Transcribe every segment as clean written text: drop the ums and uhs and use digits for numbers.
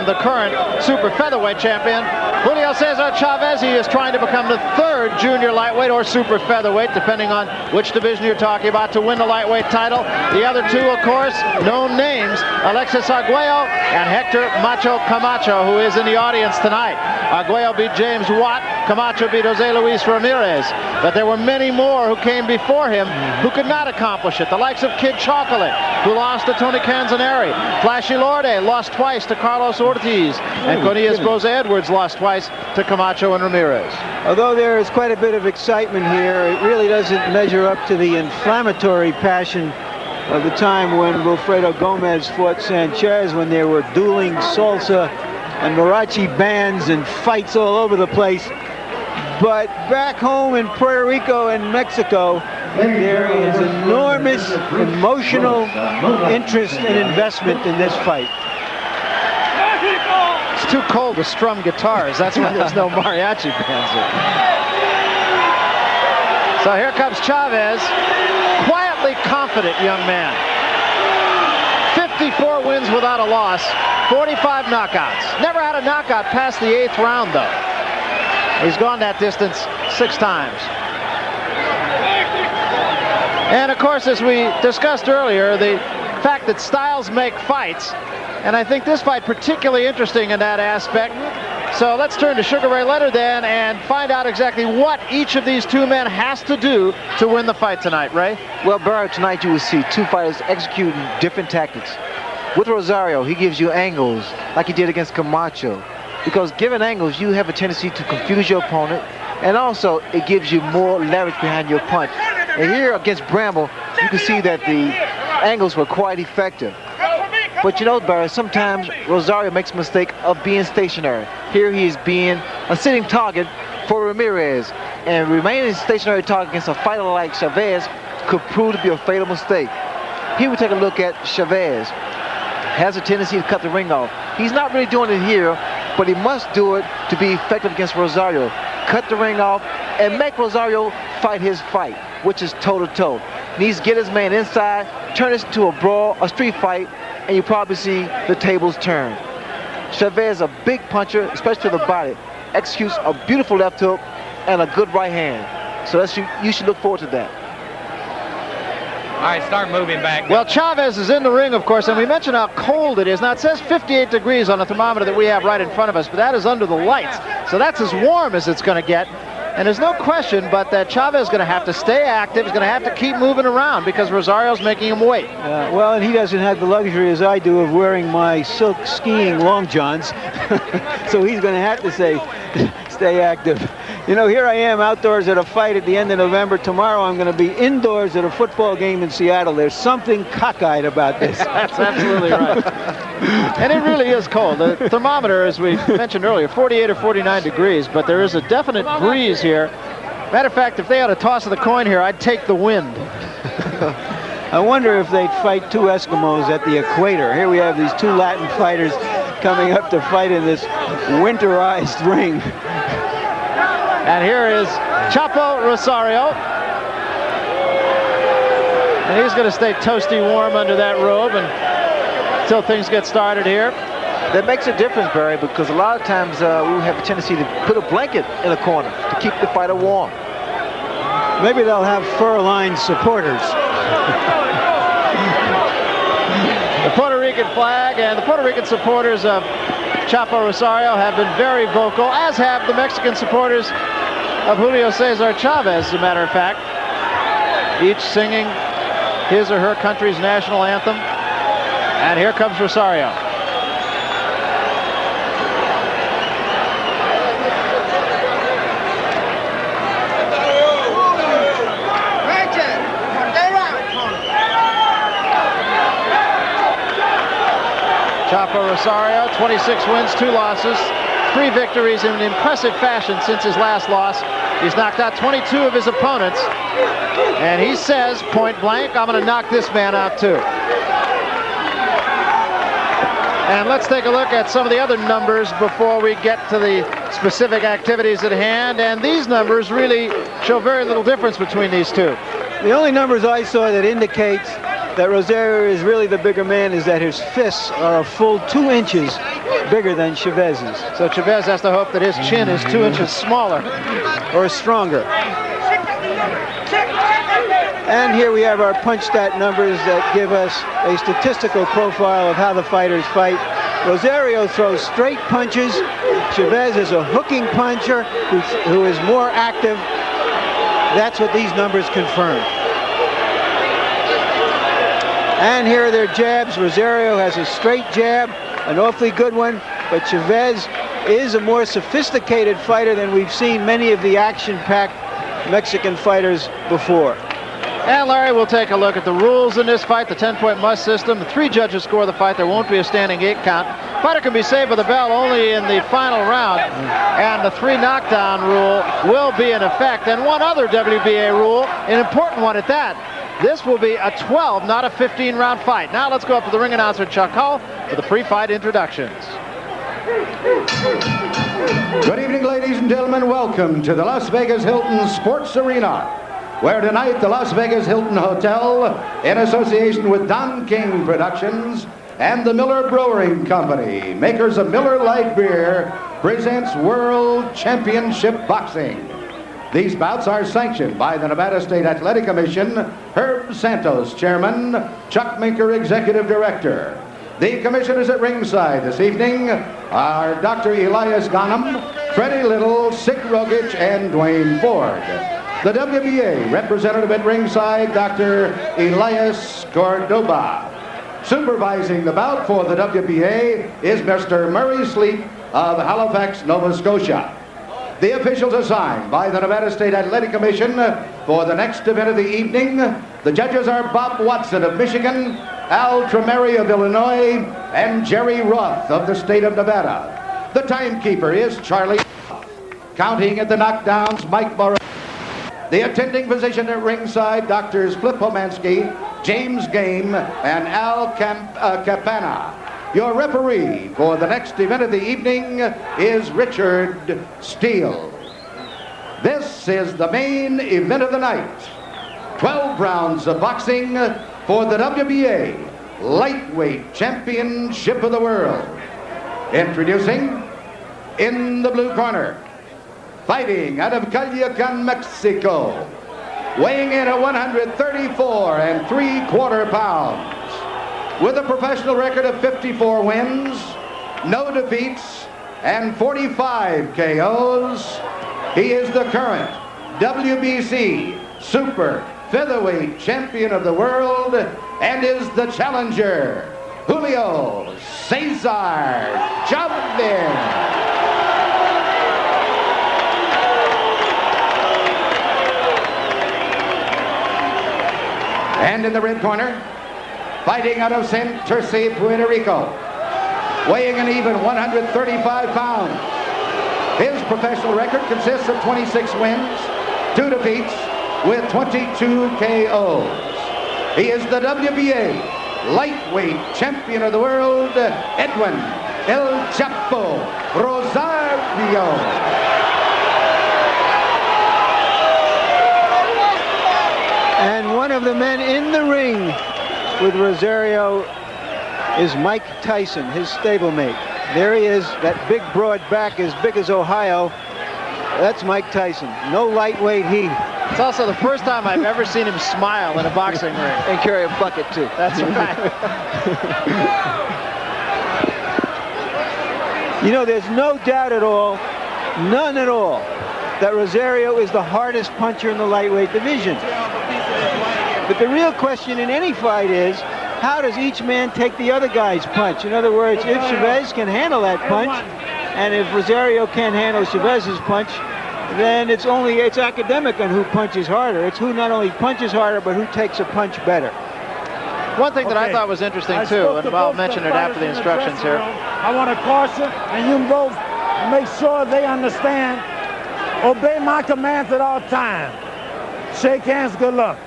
the current super featherweight champion. Julio Cesar Chavez, he is trying to become the third junior lightweight or super featherweight, depending on which division you're talking about, to win the lightweight title. The other two, of course, known names, Alexis Arguello and Hector Macho Camacho, who is in the audience tonight. Arguello beat James Watt, Camacho beat Jose Luis Ramirez. But there were many more who came before him who could not accomplish it. The likes of Kid Chocolate, who lost to Tony Canzoneri. Flashy Lorde lost twice to Carlos Ortiz. And Cornelius Boza Edwards lost twice to Camacho and Ramirez. Although there is quite a bit of excitement here, it really doesn't measure up to the inflammatory passion of the time when Wilfredo Gomez fought Sanchez, when there were dueling salsa and mariachi bands and fights all over the place. But back home in Puerto Rico and Mexico, there is enormous emotional interest and investment in this fight. It's too cold to strum guitars. That's why there's no mariachi bands here. So here comes Chavez, quietly confident young man. 54 wins without a loss, 45 knockouts. Never had a knockout past the 8th round, though. He's gone that distance 6 times. And of course, as we discussed earlier, the fact that styles make fights, and I think this fight particularly interesting in that aspect. So let's turn to Sugar Ray Leonard then and find out exactly what each of these two men has to do to win the fight tonight, Ray. Well, Barry, tonight you will see two fighters executing different tactics. With Rosario, he gives you angles like he did against Camacho. Because given angles, you have a tendency to confuse your opponent, and also it gives you more leverage behind your punch. And here against Bramble, you can see that the angles were quite effective. But you know, Barry, sometimes Rosario makes a mistake of being stationary. Here he is being a sitting target for Ramirez, and remaining stationary target against a fighter like Chavez could prove to be a fatal mistake. Here we take a look at Chavez. Has a tendency to cut the ring off. He's not really doing it here, but he must do it to be effective against Rosario. Cut the ring off and make Rosario fight his fight, which is toe-to-toe. Needs to get his man inside, turn this into a brawl, a street fight, and you probably see the tables turn. Chavez, a big puncher, especially to the body, executes a beautiful left hook and a good right hand. So you should look forward to that. All right, start moving back. Well, Chavez is in the ring, of course, and we mentioned how cold it is. Now, it says 58 degrees on the thermometer that we have right in front of us, but that is under the lights. So that's as warm as it's going to get. And there's no question but that Chavez is going to have to stay active. He's going to have to keep moving around because Rosario's making him wait. Well, and he doesn't have the luxury as I do of wearing my silk skiing long johns. So he's going to have to stay active. You know, here I am outdoors at a fight at the end of November. Tomorrow I'm going to be indoors at a football game in Seattle. There's something cockeyed about this. That's absolutely right. And it really is cold. The thermometer, as we mentioned earlier, 48 or 49 degrees, but there is a definite breeze here. Matter of fact, if they had a toss of the coin here, I'd take the wind. I wonder if they'd fight two Eskimos at the equator. Here we have these two Latin fighters coming up to fight in this winterized ring. And here is Chapo Rosario. And he's going to stay toasty warm under that robe until things get started here. That makes a difference, Barry, because a lot of times we have a tendency to put a blanket in a corner to keep the fighter warm. Maybe they'll have fur-lined supporters. The Puerto Rican flag and the Puerto Rican supporters of Chapo Rosario have been very vocal, as have the Mexican supporters of Julio Cesar Chavez, as a matter of fact, each singing his or her country's national anthem. And here comes Rosario. Chapo Rosario, 26 wins, 2 losses, 3 victories in impressive fashion since his last loss. He's knocked out 22 of his opponents, and he says, point blank, I'm going to knock this man out too. And let's take a look at some of the other numbers before we get to the specific activities at hand, and these numbers really show very little difference between these two. The only numbers I saw that indicates that Rosario is really the bigger man is that his fists are a full 2 inches bigger than Chavez's. So Chavez has to hope that his chin is 2 inches smaller. Or stronger. And here we have our punch stat numbers that give us a statistical profile of how the fighters fight. Rosario throws straight punches. Chavez is a hooking puncher who is more active. That's what these numbers confirm. And here are their jabs. Rosario has a straight jab, an awfully good one, but Chavez is a more sophisticated fighter than we've seen many of the action-packed Mexican fighters before. And Larry, we'll take a look at the rules in this fight, the 10-point must system. The 3 judges score the fight. There won't be a standing 8 count. Fighter can be saved with a bell only in the final round. And the 3 knockdown rule will be in effect. And one other WBA rule, an important one at that. This will be a 12, not a 15-round fight. Now let's go up to the ring announcer, Chuck Hull, for the pre-fight introductions. Good evening, ladies and gentlemen. Welcome to the Las Vegas Hilton Sports Arena, where tonight the Las Vegas Hilton Hotel, in association with Don King Productions and the Miller Brewing Company, makers of Miller Light Beer, presents World Championship Boxing. These bouts are sanctioned by the Nevada State Athletic Commission, Herb Santos, Chairman, Chuck Minker, Executive Director. The commissioners at ringside this evening are Dr. Elias Ghanem, Freddie Little, Sick Rogich, and Dwayne Ford. The WBA representative at ringside, Dr. Elias Cordoba. Supervising the bout for the WBA is Mr. Murray Sleep of Halifax, Nova Scotia. The officials assigned by the Nevada State Athletic Commission for the next event of the evening. The judges are Bob Watson of Michigan, Al Tremeri of Illinois, and Jerry Roth of the state of Nevada. The timekeeper is Charlie. Counting at the knockdowns, Mike Morrow. The attending physician at ringside, Doctors Flip Homansky, James Game, and Al Capana. Your referee for the next event of the evening is Richard Steele. This is the main event of the night. 12 rounds of boxing for the WBA Lightweight Championship of the World. Introducing, in the blue corner, fighting out of Culiacan, Mexico, weighing in at 134 3/4 pounds. With a professional record of 54 wins, no defeats, and 45 KOs, he is the current WBC Super Featherweight Champion of the World and is the challenger, Julio Cesar Chavez. And in the red corner, fighting out of San Terce, Puerto Rico, weighing an even 135 pounds. His professional record consists of 26 wins, 2 defeats, with 22 KOs. He is the WBA Lightweight Champion of the World, Edwin El Chapo Rosario. And one of the men in the ring with Rosario is Mike Tyson, his stablemate. There he is, that big broad back as big as Ohio. That's Mike Tyson. No lightweight heat. It's also the first time I've ever seen him smile in a boxing ring. And carry a bucket, too. That's right. You know, there's no doubt at all, none at all, that Rosario is the hardest puncher in the lightweight division. But the real question in any fight is, how does each man take the other guy's punch? In other words, if Chavez can handle that punch, and if Rosario can't handle Chavez's punch, then it's academic on who punches harder. It's who not only punches harder, but who takes a punch better. One thing that I thought was interesting, too, and I'll mention it after the instructions here. I want to caution, and you both make sure they understand, obey my commands at all times. Shake hands, good luck.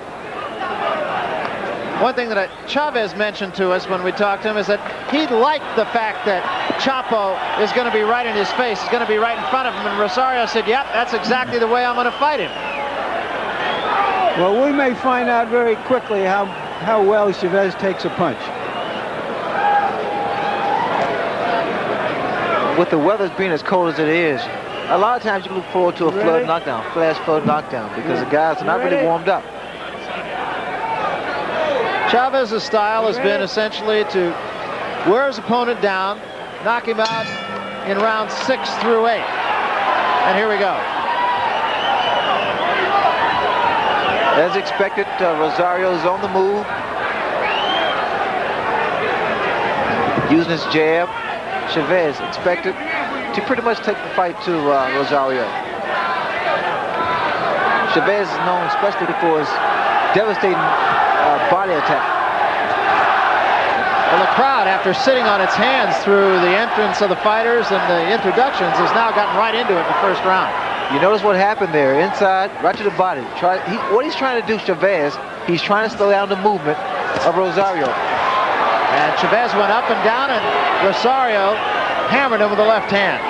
One thing that Chavez mentioned to us when we talked to him is that he liked the fact that Chapo is going to be right in his face, is going to be right in front of him, and Rosario said, yep, that's exactly the way I'm going to fight him. Well, we may find out very quickly how how well Chavez takes a punch. With the weather being as cold as it is, a lot of times you look forward to a flood knockdown, flash flood knockdown, because the guys are not really warmed up. Chavez's style has been essentially to wear his opponent down, knock him out in rounds 6 through 8. And here we go. As expected, Rosario's on the move. Using his jab. Chavez expected to pretty much take the fight to Rosario. Chavez is known especially for his devastating body attack. Well, the crowd, after sitting on its hands through the entrance of the fighters and the introductions, has now gotten right into it in the first round. You notice what happened there, inside, right to the body. What he's trying to do, Chavez, he's trying to slow down the movement of Rosario. And Chavez went up and down, and Rosario hammered him with the left hand.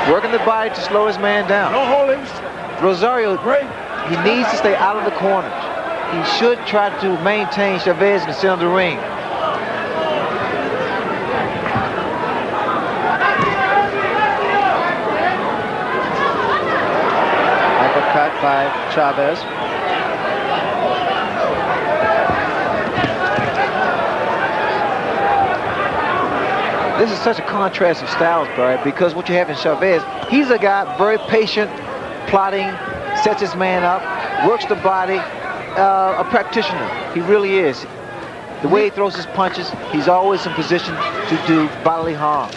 Working the body to slow his man down. No holding. Rosario, he needs to stay out of the corners. He should try to maintain Chavez in the center of the ring. Uppercut by Chavez. This is such a contrast of styles, Barry, because what you have in Chavez, he's a guy very patient, plotting, sets his man up, works the body, a practitioner. He really is. The way he throws his punches, he's always in position to do bodily harm.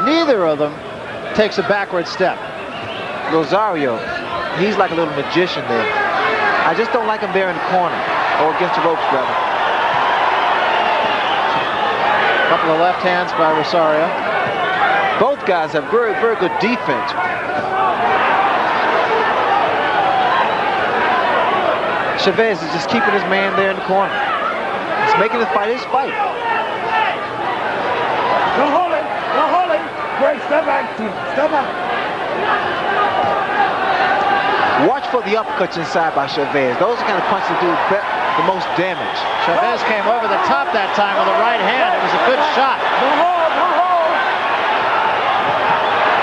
Neither of them takes a backward step. Rosario, he's like a little magician there. I just don't like him there in the corner, or against the ropes, rather. Couple of left hands by Rosario. Both guys have very, very good defense. Chavez is just keeping his man there in the corner. He's making the fight his fight. No holding. No holding. Great, step back. Step back. Watch for the uppercuts inside by Chavez. Those are the kind of punches that do the most damage. Chavez came over the top that time with a right hand. It was a good shot. No hold. No hold.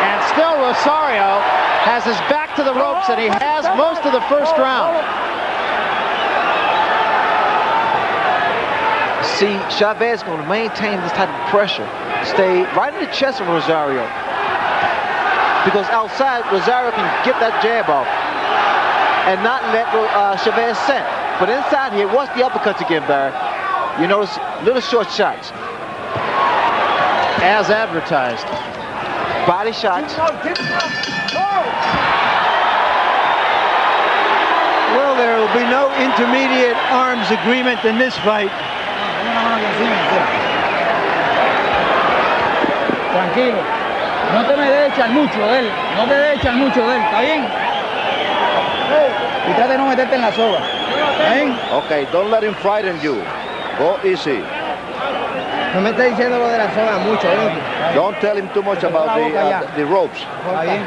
And still Rosario has his back to the ropes, and he has most of the first round. See, Chavez is going to maintain this type of pressure. Stay right in the chest of Rosario. Because outside, Rosario can get that jab off and not let Chavez set. But inside here, watch the uppercuts again, Barry. You notice little short shots. As advertised. Body shots. Well, there will be no intermediate arms agreement in this fight. Tranquilo. No te me debes echar mucho de él. No te debes echar mucho de él. ¿Está bien? Y trata de no meterte en la soga. ¿Está bien? Okay, don't let him frighten you. Go easy. No me estés diciendo lo de la soga mucho, ¿eh? Don't tell him too much about the ropes. Está bien.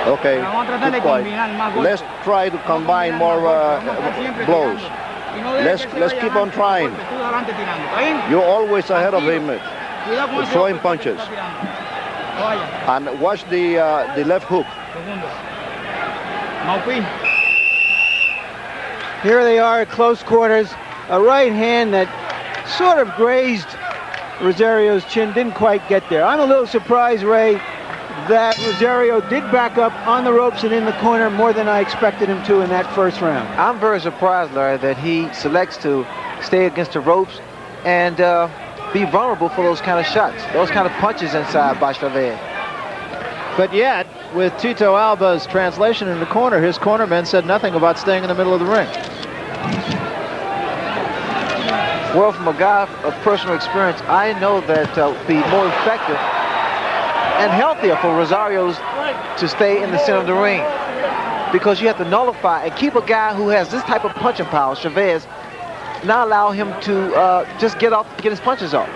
Okay, Vamos a tratar de keep quiet. combinar más golpes. Let's try to combine more blows. Let's keep on trying. Tú adelante tirando. ¿Está bien? You're always ahead of him, Cuidado con ese throwing golpe que punches. está tirando. No vaya. And watch the left hook. Segundo. Maupi. Here they are at close quarters. A right hand that sort of grazed Rosario's chin, didn't quite get there. I'm a little surprised, Ray, that Rosario did back up on the ropes and in the corner more than I expected him to in that first round. I'm very surprised, Larry, that he selects to stay against the ropes and be vulnerable for those kind of shots, those kind of punches inside by Chavez. But yet, with Tito Alba's translation in the corner, his cornermen said nothing about staying in the middle of the ring. Well, from a guy of personal experience, I know that it would be more effective and healthier for Rosario's to stay in the center of the ring, because you have to nullify and keep a guy who has this type of punching power, Chavez, now allow him to just get his punches off.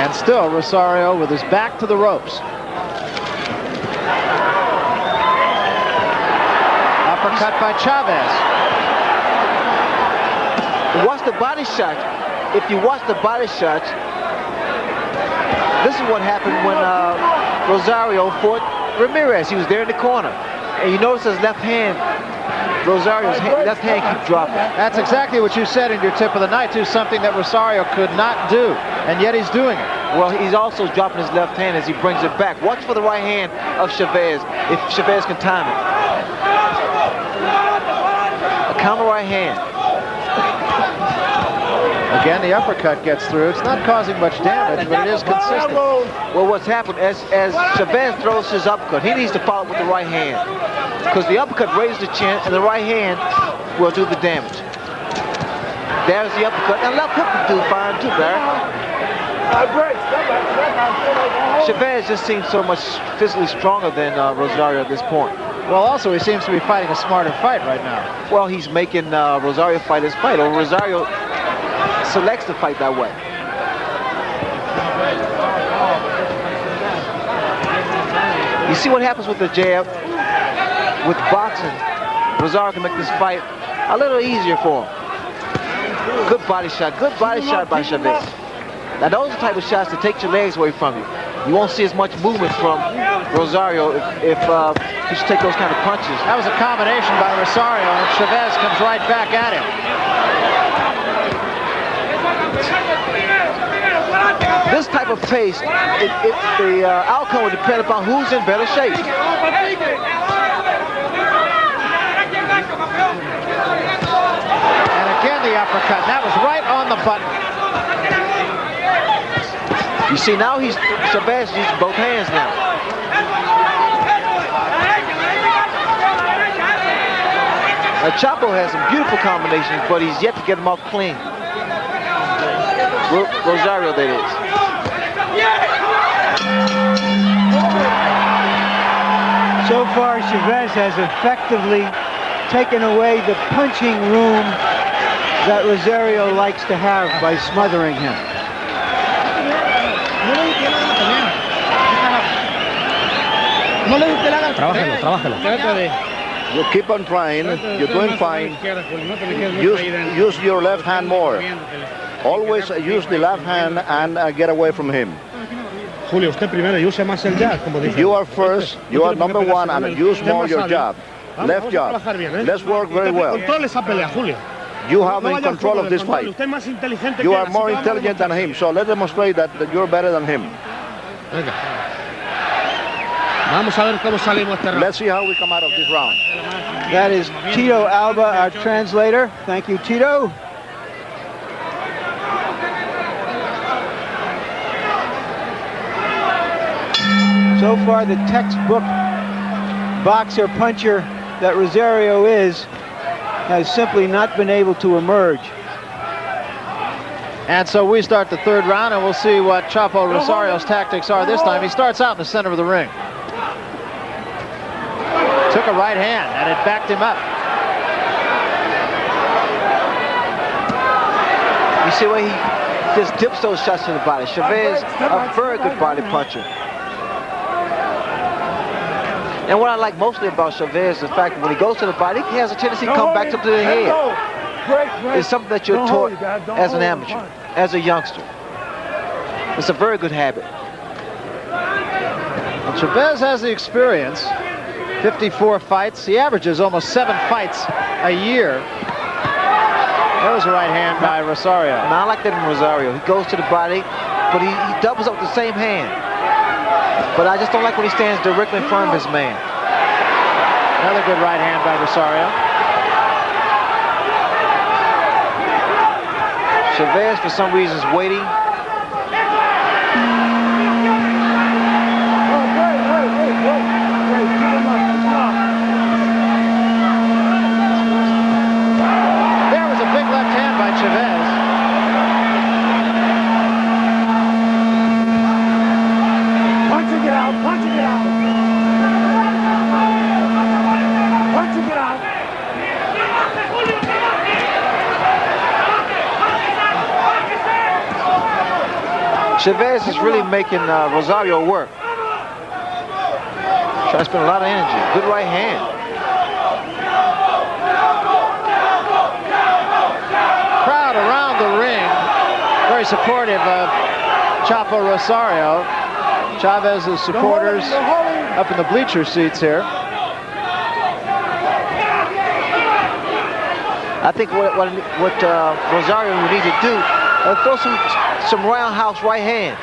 And still Rosario with his back to the ropes. Uppercut by Chavez. Watch the body shot. If you watch the body shots, this is what happened when Rosario fought Ramirez. He was there in the corner. And you notice his left hand, Rosario's left hand keeps dropping. That's exactly what you said in your tip of the night, too, something that Rosario could not do, and yet he's doing it. Well, he's also dropping his left hand as he brings it back. Watch for the right hand of Chavez, if Chavez can time it. A counter right hand. Again, the uppercut gets through. It's not causing much damage, but it is consistent. Well, what's happened, as Chavez throws his uppercut, he needs to follow with the right hand. Because the uppercut raises the chin, and the right hand will do the damage. There's the uppercut. And left hook will do fine, too, Barry. Chavez just seems so much physically stronger than Rosario at this point. Well, also, he seems to be fighting a smarter fight right now. Well, he's making Rosario fight his fight, or Rosario selects to fight that way. You see what happens with the jab? With boxing, Rosario can make this fight a little easier for him. Good body shot by Chavez. Now those are the type of shots that take your legs away from you. You won't see as much movement from Rosario if you should take those kind of punches. That was a combination by Rosario, and Chavez comes right back at him. This type of pace, the outcome will depend upon who's in better shape. And again the uppercut. That was right on the button. You see now Chavez uses both hands now. Now Chapo has some beautiful combinations, but he's yet to get them off clean. Rosario, that is. So far, Chavez has effectively taken away the punching room that Rosario likes to have by smothering him. You keep on trying. You're doing fine. Use your left hand more. Always use the left hand and get away from him. Julio, usted primero y use más el jab, como dice. You are first, you are number one, and use more your jab. Left jab. Let's work very well. You have in control of this fight. You are more intelligent than him, so let's demonstrate that you're better than him. Let's see how we come out of this round. That is Tito Alba, our translator. Thank you, Tito. So far, the textbook boxer puncher that Rosario is has simply not been able to emerge. And so we start the third round, and we'll see what Chapo Rosario's tactics are this time. He starts out in the center of the ring. Took a right hand, and it backed him up. You see where he just dips those shots in the body. Chavez, a very good body puncher. And what I like mostly about Chavez is the fact that when he goes to the body, he has a tendency to come back up to the head. It's something that you're taught as an amateur, as a youngster. It's a very good habit. And Chavez has the experience. 54 fights. He averages almost 7 fights a year. There was a right hand by Rosario. And I like that in Rosario. He goes to the body, but he doubles up with the same hand. But I just don't like when he stands directly in front of his man. Another good right hand by Rosario. Chavez, for some reason, is waiting. There was a big left hand by Chavez. Punching it out, punching it out. Punching it out. Chavez is really making Rosario work. Trying to spend a lot of energy. Good right hand. Crowd around the ring, very supportive of Chapo Rosario. Chavez's supporters up in the bleacher seats here. I think what Rosario would need to do, throw some roundhouse right hands.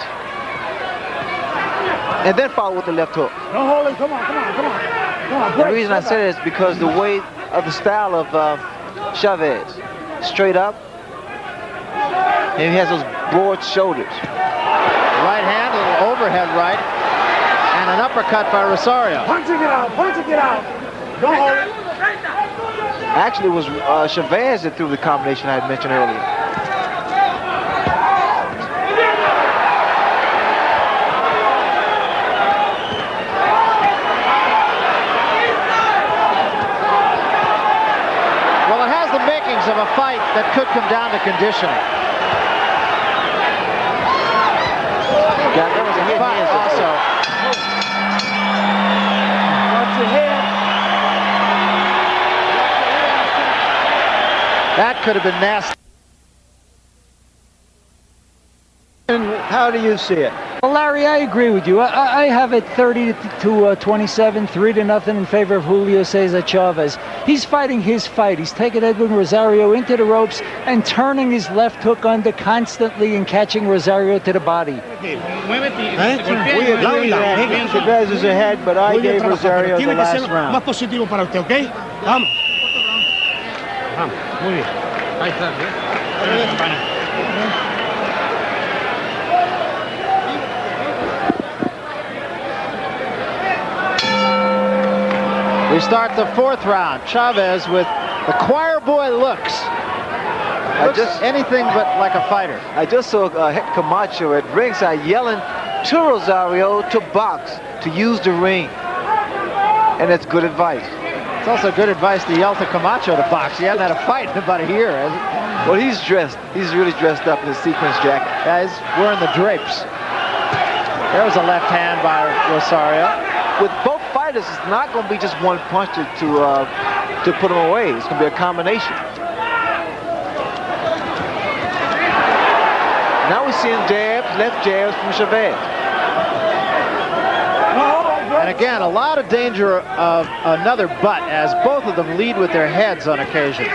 And then follow with the left hook. Don't hold him. Come on. The reason I say that is because the way of the style of Chavez. Straight up. And he has those broad shoulders. Right hand, a little overhead right. And an uppercut by Rosario. Punching it out. Don't hold it. Actually, it was Chavez that threw the combination I had mentioned earlier. Well, it has the makings of a fight that could come down to conditioning. Yeah, there was a hit hand also. Watch your head. That could have been nasty. And how do you see it? Well, Larry, I agree with you. I have it 30-27, 3-0 in favor of Julio Cesar Chavez. He's fighting his fight. He's taking Edwin Rosario into the ropes and turning his left hook under constantly and catching Rosario to the body. We agree that Chavez is ahead, but I gave Rosario the last round. Más positivo para usted, ¿ok? Vamos. Vamos, muy bien. Ahí está, We start the fourth round. Chavez with the choir boy looks. Looks anything but like a fighter. I just saw Camacho at ringside yelling to Rosario to box, to use the ring. And that's good advice. It's also good advice to yell to Camacho to box. He hasn't had a fight in about a year, has he? Well, he's dressed. He's really dressed up in his sequins jacket. Yeah, he's wearing the drapes. There was a left hand by Rosario. With both fighters, it's not going to be just one punch to put him away. It's going to be a combination. Now we're seeing jabs, left jabs from Chavez. And again, a lot of danger of another butt as both of them lead with their heads on occasion.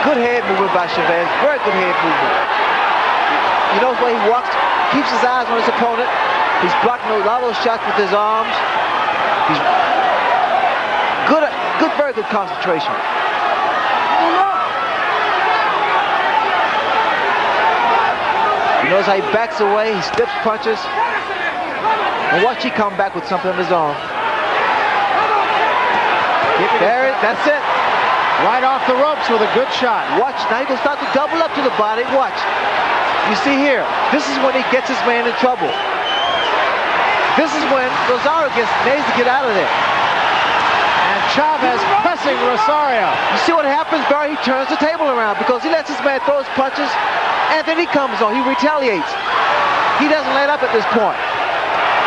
Good head movement by Chavez, very good head movement. You know the way he walks, keeps his eyes on his opponent. He's blocking a lot of those shots with his arms. He's good, very good concentration. You notice how he backs away, he steps punches. And watch he come back with something of his own. There, that's it. Right off the ropes with a good shot. Watch, now he's going to start to double up to the body. Watch. You see here, this is when he gets his man in trouble. This is when Rosario needs to get out of there. And Chavez pressing Rosario. You see what happens, Barry? He turns the table around because he lets his man throw his punches, and then he comes on. He retaliates. He doesn't let up at this point.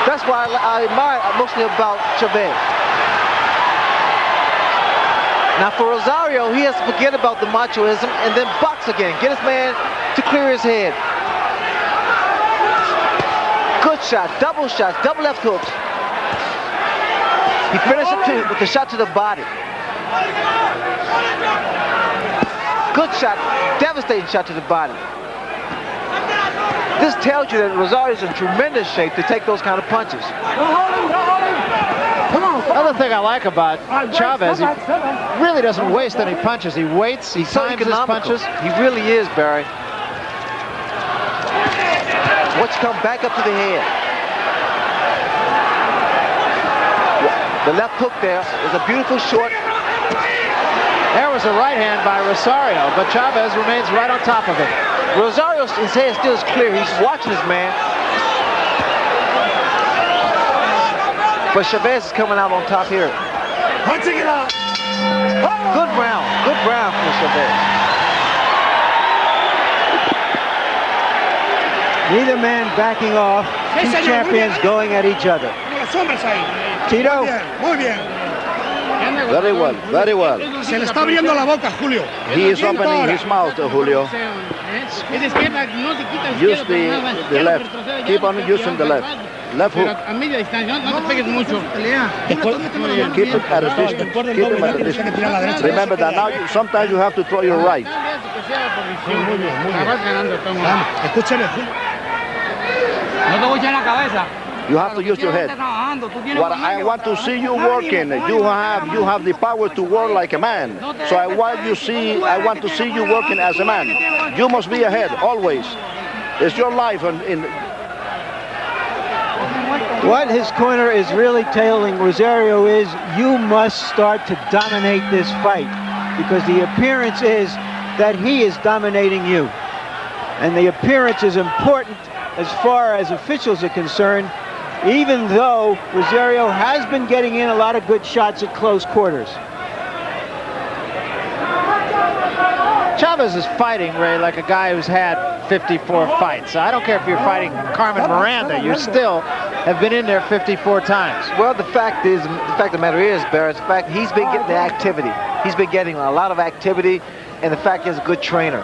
That's why I admire mostly about Chavez. Now for Rosario, he has to forget about the machoism and then box again. Get his man to clear his head. Good shot, double shots, double left hooks. He finished it with the shot to the body. Good shot, devastating shot to the body. This tells you that Rosario's in tremendous shape to take those kind of punches. Another thing I like about Chavez, he really doesn't waste any punches. He waits, he times his punches. He really is, Barry. Watch come back up to the head. The left hook there is a beautiful short. There was a right hand by Rosario, but Chavez remains right on top of him. Rosario, his head still is clear. He's watching his man. But Chavez is coming out on top here. Punching it out. Good round for Chavez. Neither man backing off. Two champions going at each other. Tito. Muy bien. Very well, very well. Se le está abriendo la boca, Julio. He is opening his mouth, Julio. Use the left. Keep on using the left. Left hook. A media distancia, no te pegues mucho. Keep it at a distance. Keep him at a distance. Remember that now, sometimes you have to throw your right. Muy bien. Vamos, escúcheme, Julio. No te voy a echar la cabeza. You have to use your head. What I want to see you working. You have the power to work like a man. So I want to see you working as a man. You must be ahead always. It's your life. What his corner is really telling Rosario is you must start to dominate this fight, because the appearance is that he is dominating you. And the appearance is important as far as officials are concerned, even though Rosario has been getting in a lot of good shots at close quarters. Chavez is fighting, Ray, like a guy who's had 54 fights. I don't care if you're fighting Carmen Miranda, you still have been in there 54 times. Well, the fact of the matter is, Barrett, the fact he's been getting the activity. He's been getting a lot of activity, and the fact he's a good trainer.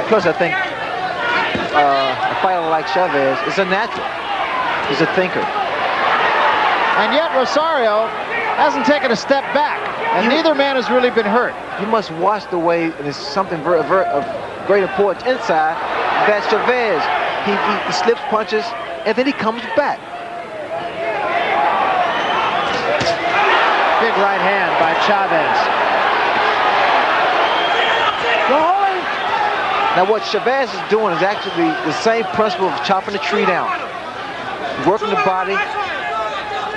Plus, I think a fighter like Chavez is a natural. He's a thinker. And yet Rosario hasn't taken a step back, and neither man has really been hurt. You must watch the way, and it's something of great importance inside, that Chavez, he slips punches, and then he comes back. Big right hand by Chavez. Now what Chavez is doing is actually the same principle of chopping the tree down. Working the body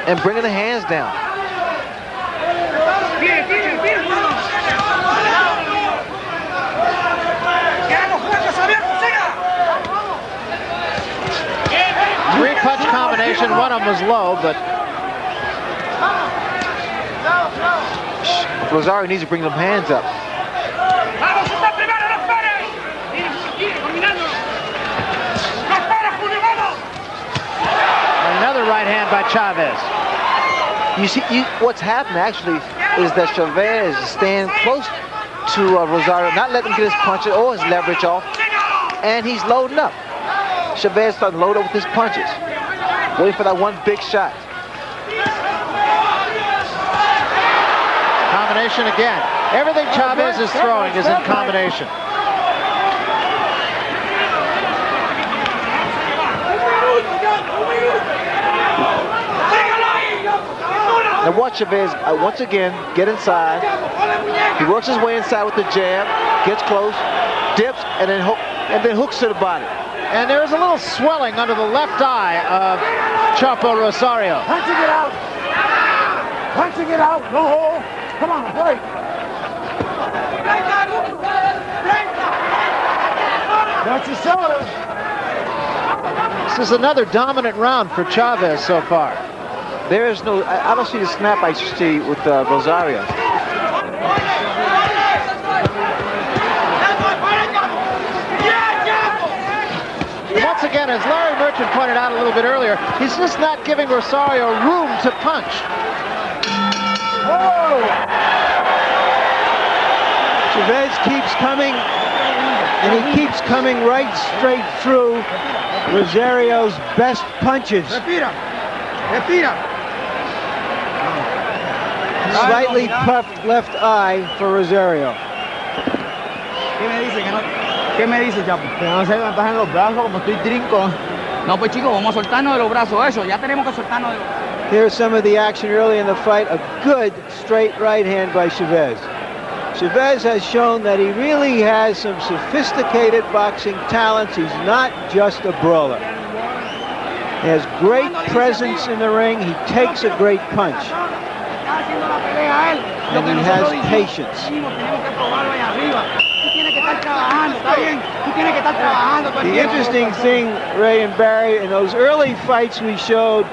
and bringing the hands down. Three-punch combination, one of them was low, but Rosario needs to bring them hands up. Another right hand by Chavez. You see, what's happened actually is that Chavez is staying close to Rosario, not letting him get his punches or his leverage off, and he's loading up. Chavez starting to load up with his punches, waiting for that one big shot. Combination again. Everything Chavez is throwing is in combination. Now watch Chavez once again get inside. He works his way inside with the jab, gets close, dips, and then hooks to the body. And there is a little swelling under the left eye of Chapo Rosario. Punching it out. Punching it out. No hole. Come on, break. Watch your shoulder. This is another dominant round for Chavez so far. There is no, I don't see the snap I see with Rosario. Once again, as Larry Merchant pointed out a little bit earlier, he's just not giving Rosario room to punch. Whoa. Chavez keeps coming, and he keeps coming right straight through Rosario's best punches. Respira. Respira. Slightly puffed left eye for Rosario. ¿Qué me dice, Chapo? Que no se me bajen los brazos como estoy trinco. No, pues chicos, vamos a soltarnos de los brazos, eso, ya tenemos que soltarnos de los brazos. Here's some of the action early in the fight. A good straight right hand by Chavez. Chavez has shown that he really has some sophisticated boxing talents. He's not just a brawler. He has great presence in the ring. He takes a great punch. And he has patience. The interesting thing, Ray and Barry, in those early fights we showed,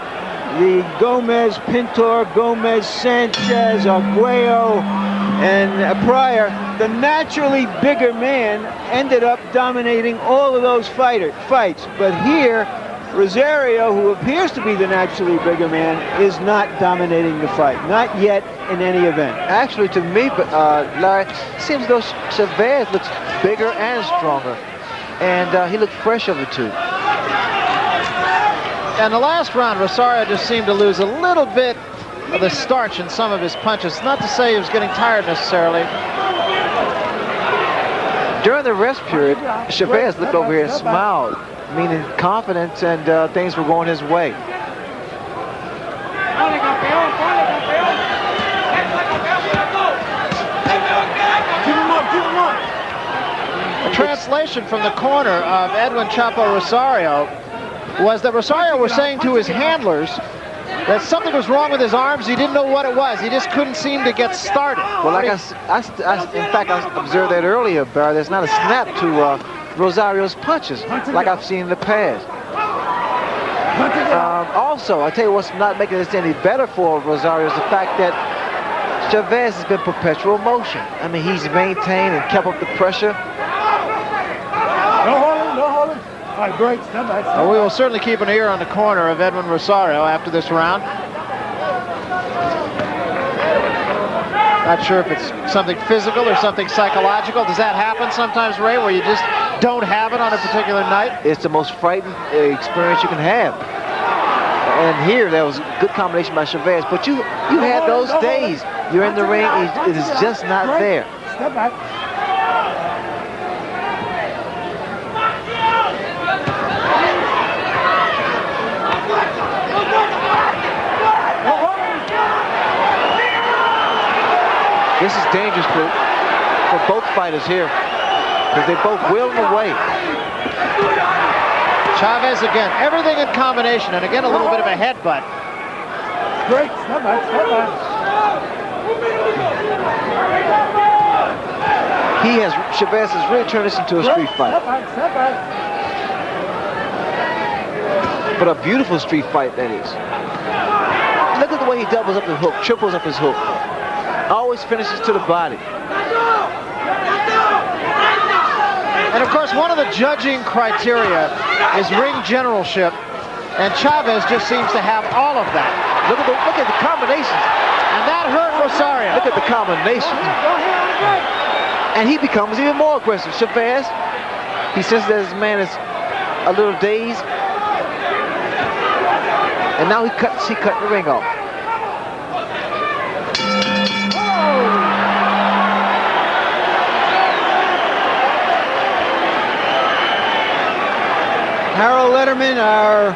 the Gomez, Pintor, Gomez, Sanchez, Arguello, and Pryor, the naturally bigger man ended up dominating all of those fights. But here, Rosario, who appears to be the naturally bigger man, is not dominating the fight. Not yet in any event. Actually, to me, Larry, it seems as though Chavez looks bigger and stronger. And he looked fresh of the two. And the last round, Rosario just seemed to lose a little bit of the starch in some of his punches. Not to say he was getting tired necessarily. During the rest period, Chavez looked over here and smiled, meaning confidence and things were going his way. A translation from the corner of Edwin Chapo Rosario was that Rosario was saying to his handlers that something was wrong with his arms. He didn't know what it was. He just couldn't seem to get started. Well, like in fact, I observed that earlier, Barry. There's not a snap to Rosario's punches like I've seen in the past. Also, I tell you what's not making this any better for Rosario is the fact that Chavez has been perpetual motion. I mean, he's maintained and kept up the pressure. No holding, no holding. All right, great. Stand back. Well, we will certainly keep an ear on the corner of Edwin Rosario after this round. Not sure if it's something physical or something psychological. Does that happen sometimes, Ray, where you just don't have it on a particular night? It's the most frightening experience you can have. And here, that was a good combination by Chavez. But you had those days. You're in the ring, it is just not there. Step back. This is dangerous for both fighters here because they both willing away. Chavez again, everything in combination, and again a little bit of a headbutt. Great, step back, step back. Chavez has really turned this into a street fight. Step back, step back. But a beautiful street fight, that is. Look at the way he doubles up the hook, triples up his hook. Always finishes to the body. And of course, one of the judging criteria is ring generalship, and Chavez just seems to have all of that. Look at the combinations. And that hurt Rosario. Look at the combinations. And he becomes even more aggressive. Chavez, he says that his man is a little dazed. And now he cut the ring off. Harold Letterman, our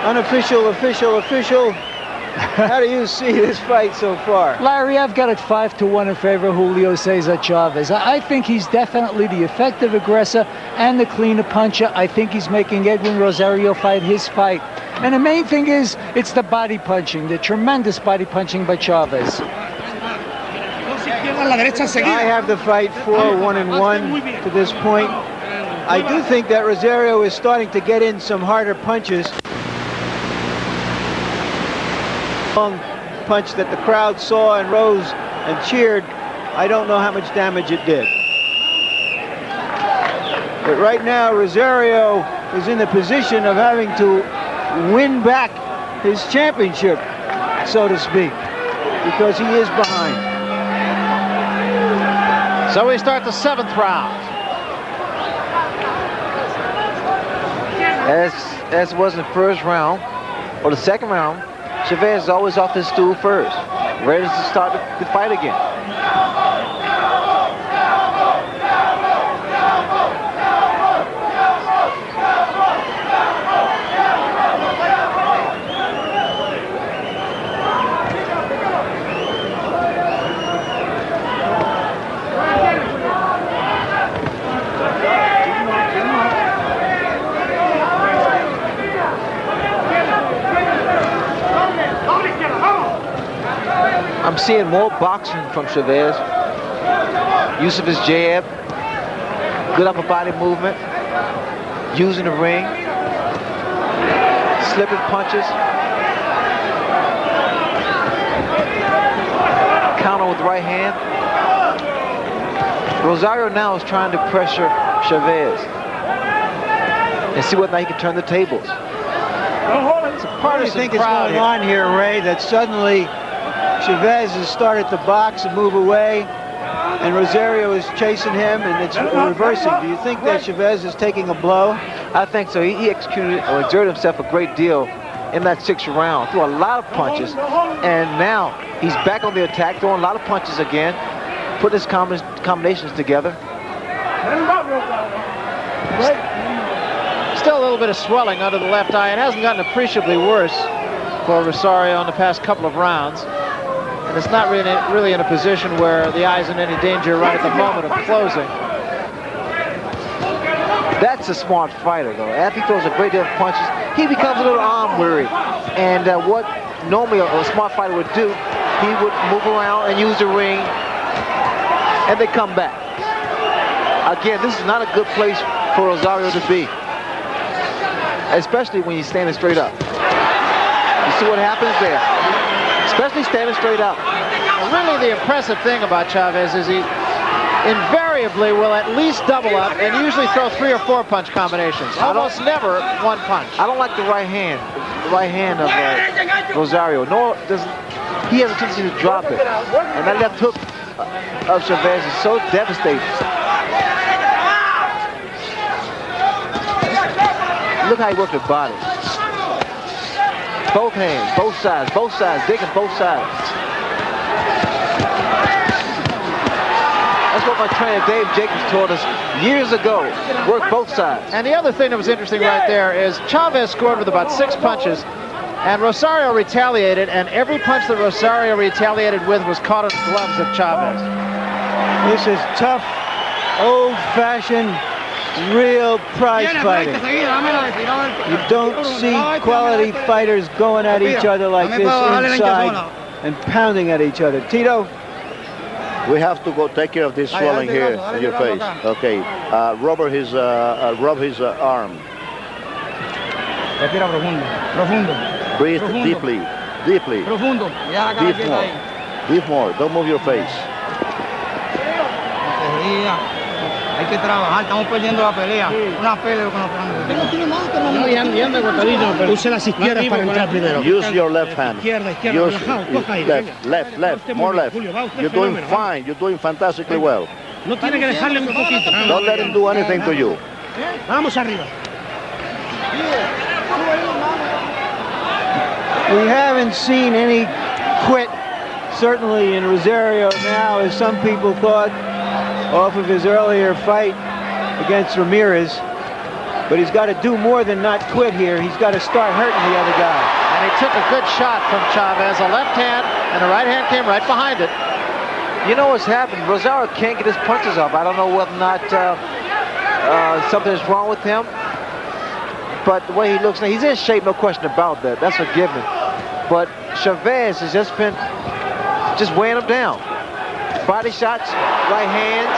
unofficial official. How do you see this fight so far? Larry, I've got it 5-1 in favor of Julio Cesar Chavez. I think he's definitely the effective aggressor and the cleaner puncher. I think he's making Edwin Rosario fight his fight. And the main thing is, it's the body punching, the tremendous body punching by Chavez. I have the fight 4-1-1 to this point. I do think that Rosario is starting to get in some harder punches. Long punch that the crowd saw and rose and cheered. I don't know how much damage it did. But right now, Rosario is in the position of having to win back his championship, so to speak, because he is behind. So we start the 7th round. As was in the first round, or the second round, Chavez is always off his stool first, ready to start the fight again. I'm seeing more boxing from Chavez. Use of his jab. Good upper body movement. Using the ring. Slipping punches. Counter with the right hand. Rosario now is trying to pressure Chavez and see whether or not he can turn the tables. What do you think is going on here, Ray, that suddenly Chavez has started to box and move away, and Rosario is chasing him, and it's reversing? Do you think that Chavez is taking a blow? I think so. He executed or exerted himself a great deal in that 6th round. Threw a lot of punches, and now he's back on the attack, throwing a lot of punches again, putting his combinations together. Still a little bit of swelling under the left eye. It hasn't gotten appreciably worse for Rosario in the past couple of rounds. And it's not really in a position where the eye's in any danger right at the moment of closing. That's a smart fighter, though. After he throws a great deal of punches, he becomes a little arm weary. And what normally a smart fighter would do, he would move around and use the ring, and they come back. Again, this is not a good place for Rosario to be, especially when he's standing straight up. You see what happens there? Especially standing straight up. Well, really the impressive thing about Chavez is he invariably will at least double up and usually throw 3 or 4 punch combinations. Almost never one punch. I don't like the right hand of Rosario. Nor does he has a tendency to drop it. And that left hook of Chavez is so devastating. Look how he worked his body. Both hands, both sides, digging both sides. That's what my trainer Dave Jacobs taught us years ago. Work both sides. And the other thing that was interesting right there is Chavez scored with about 6 punches, and Rosario retaliated, and every punch that Rosario retaliated with was caught in the gloves of Chavez. This is tough, old-fashioned, real prize fighting. You don't see quality fighters going at each other like this inside and pounding at each other. Tito? We have to go take care of this swelling here in your face. Okay, rub his arm. Respira profundo, profundo. Breathe Profundo. deeply. Profundo. Breathe more. Don't move your face. Hay que trabajar, estamos perdiendo la pelea. Una pelea con Use las izquierdas para entrar primero. Use your left hand. Izquierda, Use relajado, coja ahí, left, more left. You're doing fine. You're doing fantastically well. No tiene que dejarle un poquito. Don't let him do anything to you. Vamos arriba. We haven't seen any quit, certainly in Rosario now, as some people thought, off of his earlier fight against Ramirez. But he's got to do more than not quit here. He's got to start hurting the other guy. And he took a good shot from Chavez, a left hand, and the right hand came right behind it. You know what's happened? Rosario can't get his punches off. I don't know whether or not something is wrong with him. But the way he looks now, he's in shape, no question about that. That's a given. But Chavez has just been weighing him down. Body shots, right hand.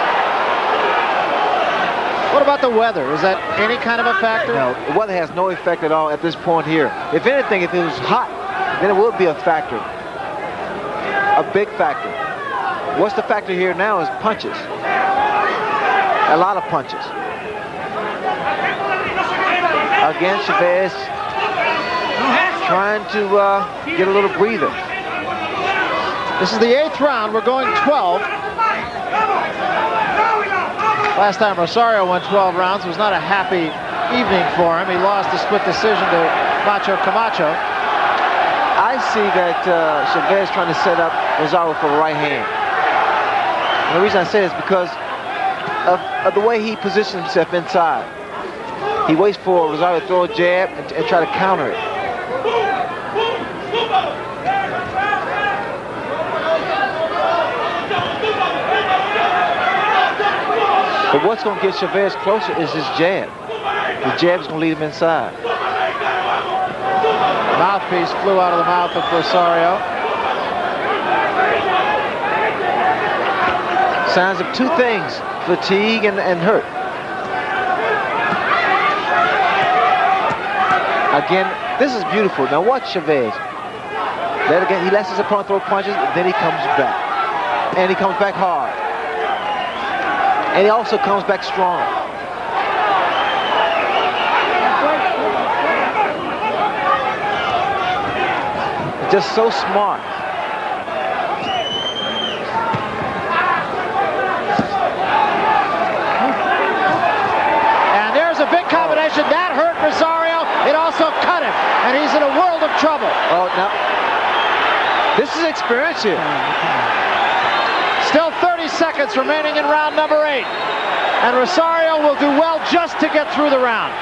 What about the weather? Is that any kind of a factor? No, the weather has no effect at all at this point here. If anything, if it was hot, then it would be a factor. A big factor. What's the factor here now is punches. A lot of punches. Again, Chavez trying to get a little breather. This is the 8th round. We're going 12. Last time Rosario won 12 rounds, it was not a happy evening for him. He lost a split decision to Macho Camacho. I see that Chavez trying to set up Rosario for the right hand. And the reason I say this is because of the way he positions himself inside. He waits for Rosario to throw a jab and try to counter it. But what's going to get Chavez closer is his jab. The jab is going to lead him inside. Mouthpiece flew out of the mouth of Rosario. Signs of two things, fatigue and hurt. Again, this is beautiful. Now watch Chavez. He lets his opponent throw punches, then he comes back. And he comes back hard. And he also comes back strong. Just so smart. And there's a big combination. That hurt Rosario. It also cut him. And he's in a world of trouble. Oh, now. This is experience here. Still 30 seconds remaining in round number 8. And Rosario will do well just to get through the round.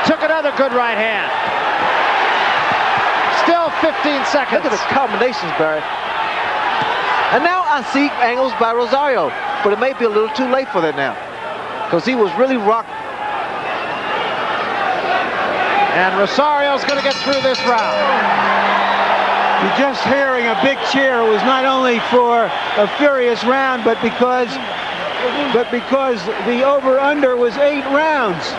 Took another good right hand. Still 15 seconds. Look at the combinations, Barry. And now I see angles by Rosario, but it may be a little too late for that now, because he was really rocked. And Rosario's going to get through this round. You're just hearing a big cheer. It was not only for a furious round, but because the over-under was 8 rounds.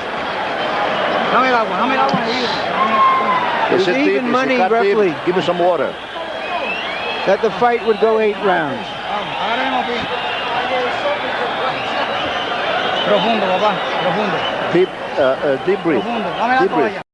It was even money, roughly. Give me some water. That the fight would go 8 rounds. Profundo, papá, profundo. Deep breath. Profundo. Dame la Deep breath. toalla.